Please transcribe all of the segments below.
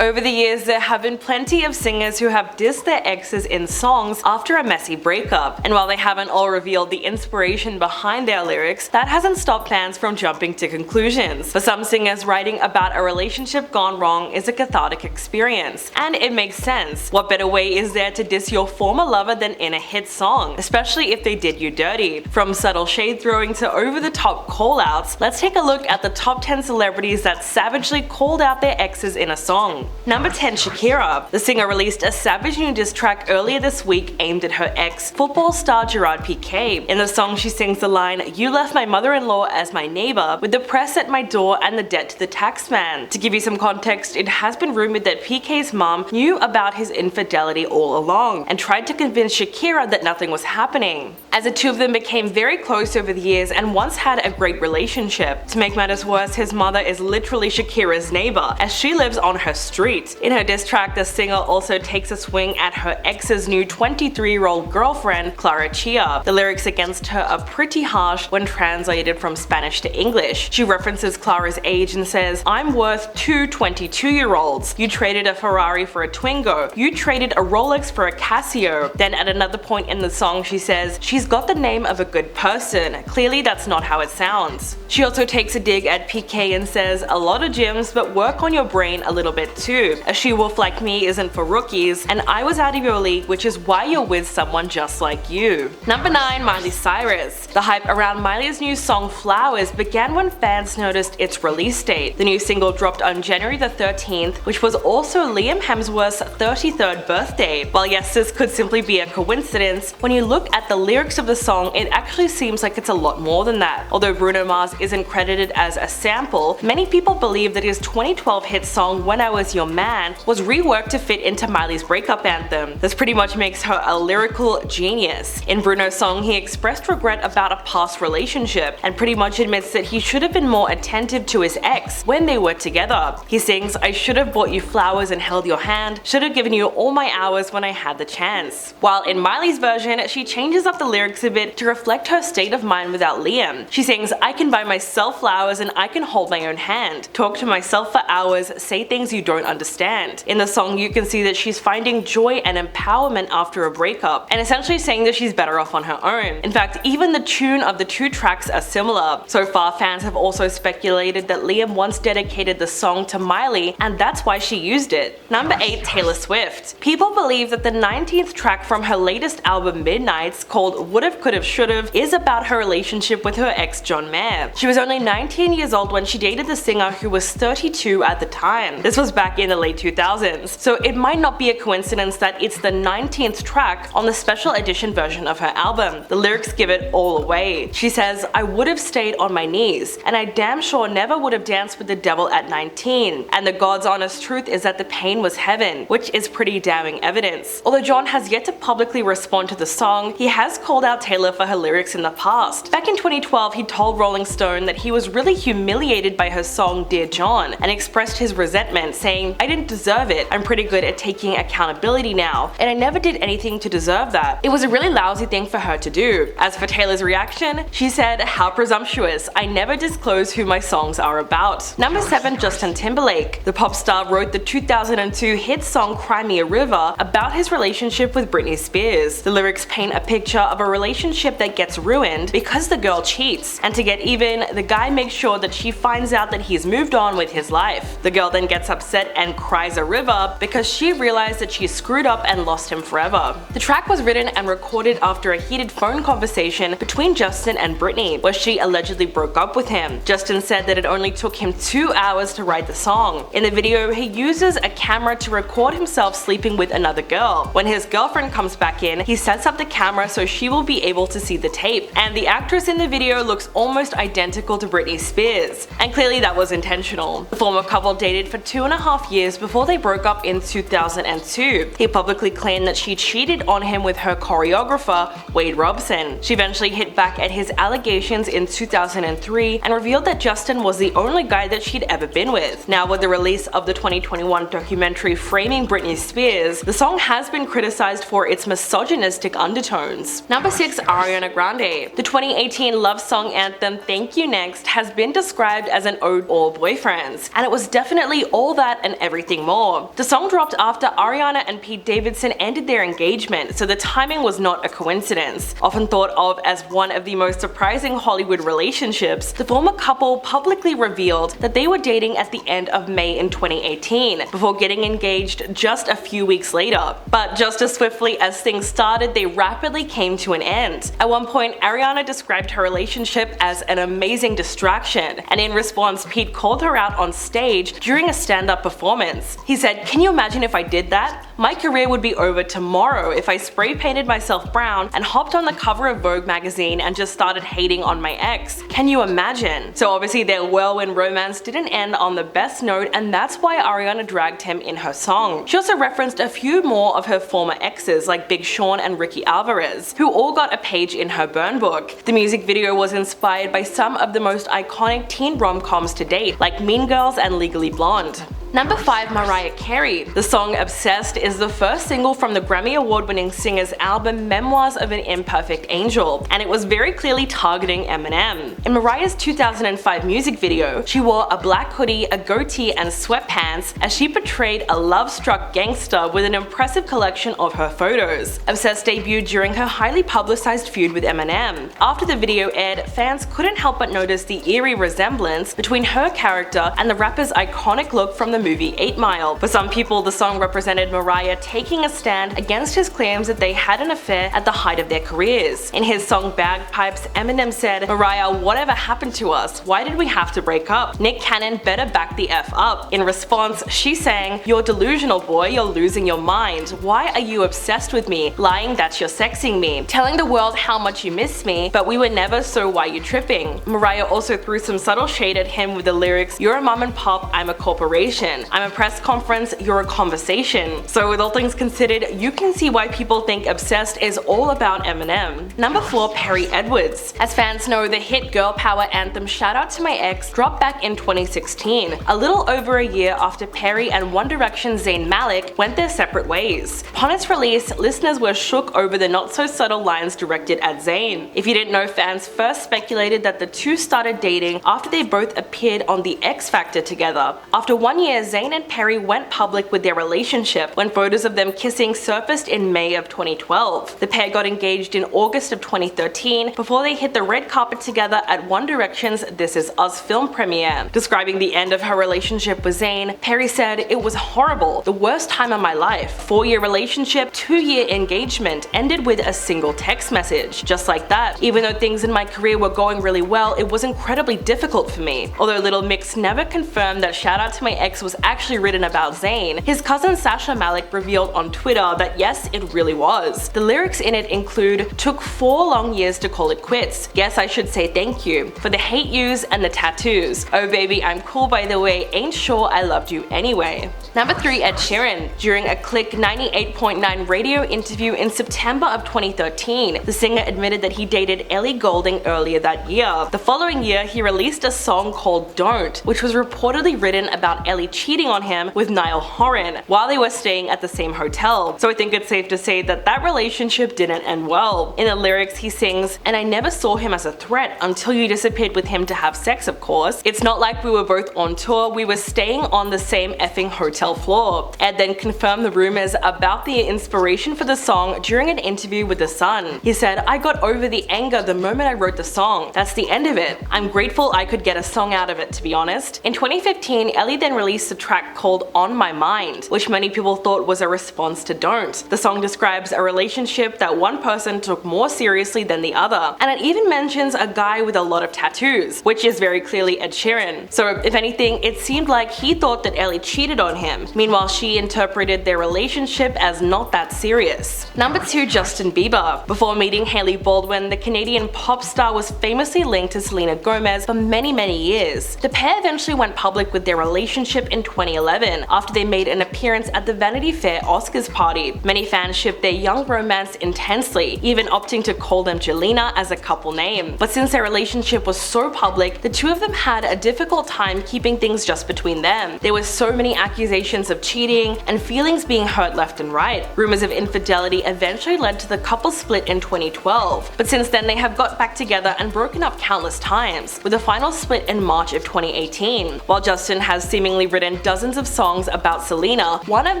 Over the years, there have been plenty of singers who have dissed their exes in songs after a messy breakup, and while they haven't all revealed the inspiration behind their lyrics, that hasn't stopped fans from jumping to conclusions. For some singers, writing about a relationship gone wrong is a cathartic experience, and it makes sense. What better way is there to diss your former lover than in a hit song, especially if they did you dirty? From subtle shade throwing to over-the-top call-outs, let's take a look at the top 10 celebrities that savagely called out their exes in a song. Number 10. Shakira. The singer released a savage new diss track earlier this week aimed at her ex, football star Gerard Piqué. In the song, she sings the line, "You left my mother-in-law as my neighbor, with the press at my door and the debt to the taxman." To give you some context, it has been rumored that Piqué's mom knew about his infidelity all along and tried to convince Shakira that nothing was happening, as the two of them became very close over the years and once had a great relationship. To make matters worse, his mother is literally Shakira's neighbor, as she lives on her street. In her diss track, the singer also takes a swing at her ex's new 23-year-old girlfriend, Clara Chia. The lyrics against her are pretty harsh when translated from Spanish to English. She references Clara's age and says, "I'm worth two 22-year-olds. You traded a Ferrari for a Twingo. You traded a Rolex for a Casio." Then at another point in the song, she says, "She's got the name of a good person. Clearly that's not how it sounds." She also takes a dig at Piqué and says, "A lot of gyms, but work on your brain a little bit too. A she-wolf like me isn't for rookies, and I was out of your league, which is why you're with someone just like you." Number 9. Miley Cyrus. The hype around Miley's new song Flowers began when fans noticed its release date. The new single dropped on January the 13th, which was also Liam Hemsworth's 33rd birthday. While yes, this could simply be a coincidence, when you look at the lyrics of the song, it actually seems like it's a lot more than that. Although Bruno Mars isn't credited as a sample, many people believe that his 2012 hit song When I Was Your Man was reworked to fit into Miley's breakup anthem. This pretty much makes her a lyrical genius. In Bruno's song, he expressed regret about a past relationship and pretty much admits that he should have been more attentive to his ex when they were together. He sings, "I should have bought you flowers and held your hand, should have given you all my hours when I had the chance." While in Miley's version, she changes up the lyrics a bit to reflect her state of mind without Liam. She sings, "I can buy myself flowers and I can hold my own hand, talk to myself for hours, say things you don't understand." In the song, you can see that she's finding joy and empowerment after a breakup, and essentially saying that she's better off on her own. In fact, even the tune of the two tracks are similar. So far, fans have also speculated that Liam once dedicated the song to Miley, and that's why she used it. Number 8. Taylor Swift. People believe that the 19th track from her latest album Midnights, called Would've Could've Should've, is about her relationship with her ex John Mayer. She was only 19 years old when she dated the singer, who was 32 at the time. This was back in the late 2000s, so it might not be a coincidence that it's the 19th track on the special edition version of her album. The lyrics give it all away. She says, "I would've stayed on my knees, and I damn sure never would've danced with the devil at 19. And the God's honest truth is that the pain was heaven," which is pretty damning evidence. Although John has yet to publicly respond to the song, he has called out Taylor for her lyrics in the past. Back in 2012, he told Rolling Stone that he was really humiliated by her song Dear John and expressed his resentment, saying, "I didn't deserve it. I'm pretty good at taking accountability now, and I never did anything to deserve that. It was a really lousy thing for her to do." As for Taylor's reaction, she said, "How presumptuous. I never disclose who my songs are about." Number 7. Justin Timberlake. The pop star wrote the 2002 hit song Cry Me a River about his relationship with Britney Spears. The lyrics paint a picture of a relationship that gets ruined because the girl cheats, and to get even, the guy makes sure that she finds out that he's moved on with his life. The girl then gets upset and cries a river because she realized that she screwed up and lost him forever. The track was written and recorded after a heated phone conversation between Justin and Britney, where she allegedly broke up with him. Justin said that it only took him 2 hours to write the song. In the video, he uses a camera to record himself sleeping with another girl. When his girlfriend comes back in, he sets up the camera so she will be able to see the tape, and the actress in the video looks almost identical to Britney Spears, and clearly that was intentional. The former couple dated for 2.5 years before they broke up in 2002. He publicly claimed that she cheated on him with her choreographer, Wade Robson. She eventually hit back at his allegations in 2003 and revealed that Justin was the only guy that she'd ever been with. Now, with the release of the 2021 documentary Framing Britney Spears, the song has been criticized for its misogynistic undertones. Number 6. Ariana Grande. The 2018 love song anthem Thank You Next has been described as an ode to all boyfriends, and it was definitely all that and Everything More. The song dropped after Ariana and Pete Davidson ended their engagement, so the timing was not a coincidence. Often thought of as one of the most surprising Hollywood relationships, the former couple publicly revealed that they were dating at the end of May in 2018, before getting engaged just a few weeks later. But just as swiftly as things started, they rapidly came to an end. At one point, Ariana described her relationship as an amazing distraction, and in response, Pete called her out on stage during a stand-up performance. He said, "Can you imagine if I did that? My career would be over tomorrow if I spray painted myself brown and hopped on the cover of Vogue magazine and just started hating on my ex. Can you imagine?" So obviously their whirlwind romance didn't end on the best note, and that's why Ariana dragged him in her song. She also referenced a few more of her former exes like Big Sean and Ricky Alvarez, who all got a page in her burn book. The music video was inspired by some of the most iconic teen rom-coms to date, like Mean Girls and Legally Blonde. Number 5. Mariah Carey. The song Obsessed is the first single from the Grammy Award-winning singer's album Memoirs of an Imperfect Angel, and it was very clearly targeting Eminem. In Mariah's 2005 music video, she wore a black hoodie, a goatee, and sweatpants as she portrayed a love-struck gangster with an impressive collection of her photos. Obsessed debuted during her highly publicized feud with Eminem. After the video aired, fans couldn't help but notice the eerie resemblance between her character and the rapper's iconic look from the movie 8 Mile. For some people, the song represented Mariah taking a stand against his claims that they had an affair at the height of their careers. In his song Bagpipes, Eminem said, "Mariah, whatever happened to us? Why did we have to break up? Nick Cannon better back the F up." In response, she sang, "You're delusional, boy, you're losing your mind. Why are you obsessed with me? Lying that you're sexing me. Telling the world how much you miss me, but we were never, so why you tripping?" Mariah also threw some subtle shade at him with the lyrics, "You're a mom and pop, I'm a corporation. I'm a press conference, you're a conversation." So with all things considered, you can see why people think Obsessed is all about Eminem. Number 4. Perry Edwards. As fans know, the hit girl power anthem Shout Out to My Ex dropped back in 2016, a little over a year after Perry and One Direction's Zayn Malik went their separate ways. Upon its release, listeners were shook over the not-so-subtle lines directed at Zayn. If you didn't know, fans first speculated that the two started dating after they both appeared on The X Factor together. After 1 year, Zayn and Perry went public with their relationship when photos of them kissing surfaced in May of 2012. The pair got engaged in August of 2013 before they hit the red carpet together at One Direction's This Is Us film premiere. Describing the end of her relationship with Zayn, Perry said, "It was horrible, the worst time of my life. 4-year relationship, 2-year engagement, ended with a single text message. Just like that. Even though things in my career were going really well, it was incredibly difficult for me." Although Little Mix never confirmed that Shout Out to My Ex was actually written about Zayn, his cousin Sasha Malik revealed on Twitter that yes, it really was. The lyrics in it include, "Took 4 long years to call it quits. Guess I should say thank you for the hate yous and the tattoos. Oh baby, I'm cool by the way, ain't sure I loved you anyway." Number 3. Ed Sheeran. During a Click 98.9 radio interview in September of 2013, the singer admitted that he dated Ellie Goulding earlier that year. The following year, he released a song called Don't, which was reportedly written about Ellie cheating on him with Niall Horan while they were staying at the same hotel. So I think it's safe to say that that relationship didn't end well. In the lyrics, he sings, "And I never saw him as a threat until you disappeared with him to have sex, of course. It's not like we were both on tour, we were staying on the same effing hotel floor." Ed then confirmed the rumors about the inspiration for the song during an interview with The Sun. He said, "I got over the anger the moment I wrote the song. That's the end of it. I'm grateful I could get a song out of it, to be honest." In 2015, Ellie then released a track called On My Mind, which many people thought was a response to Don't. The song describes a relationship that one person took more seriously than the other, and it even mentions a guy with a lot of tattoos, which is very clearly Ed Sheeran. So if anything, it seemed like he thought that Ellie cheated on him. Meanwhile, she interpreted their relationship as not that serious. Number 2. Justin Bieber. Before meeting Hailey Baldwin, the Canadian pop star was famously linked to Selena Gomez for many years. The pair eventually went public with their relationship in 2011 after they made an appearance at the Vanity Fair Oscars party. Many fans shipped their young romance intensely, even opting to call them Jelena as a couple name. But since their relationship was so public, the two of them had a difficult time keeping things just between them. There were so many accusations of cheating and feelings being hurt left and right. Rumors of infidelity eventually led to the couple split in 2012, but since then they have got back together and broken up countless times, with a final split in March of 2018. While Justin has seemingly written dozens of songs about Selena. One of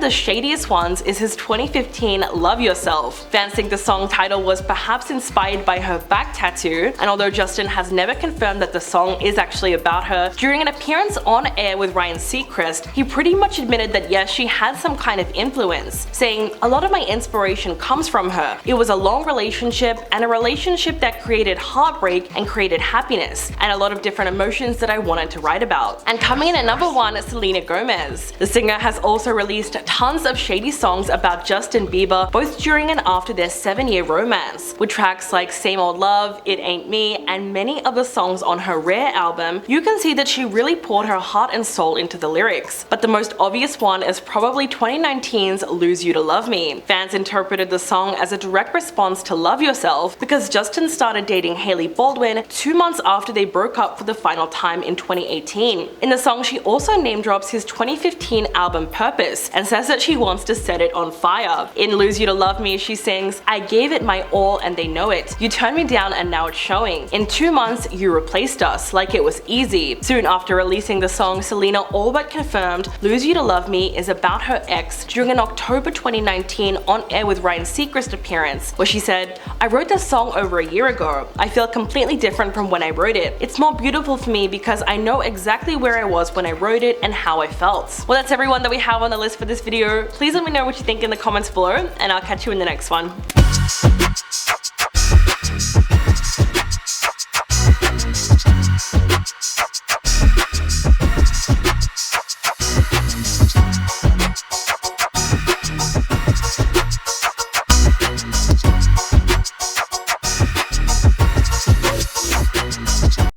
the shadiest ones is his 2015 Love Yourself. Fans think the song title was perhaps inspired by her back tattoo, and although Justin has never confirmed that the song is actually about her, during an appearance on air with Ryan Seacrest, he pretty much admitted that yes, she had some kind of influence, saying, "A lot of my inspiration comes from her. It was a long relationship, and a relationship that created heartbreak and created happiness, and a lot of different emotions that I wanted to write about." And coming in at number 1, Selena Gomez. The singer has also released tons of shady songs about Justin Bieber, both during and after their 7-year romance, with tracks like Same Old Love, It Ain't Me, and many of the songs on her Rare album. You can see that she really poured her heart and soul into the lyrics, but the most obvious one is probably 2019's Lose You to Love Me. Fans interpreted the song as a direct response to Love Yourself because Justin started dating Hailey Baldwin 2 months after they broke up for the final time in 2018. In the song, she also name drops his 2015 album Purpose and says that she wants to set it on fire. In Lose You to Love Me, she sings, "I gave it my all and they know it. You turned me down and now it's showing. In 2 months, you replaced us like it was easy." Soon after releasing the song, Selena all but confirmed Lose You to Love Me is about her ex during an October 2019 on air with Ryan Seacrest appearance, where she said, "I wrote this song over a year ago. I feel completely different from when I wrote it. It's more beautiful for me because I know exactly where I was when I wrote it and how I felt." Well, that's everyone that we have on the list for this video. Please let me know what you think in the comments below, and I'll catch you in the next one.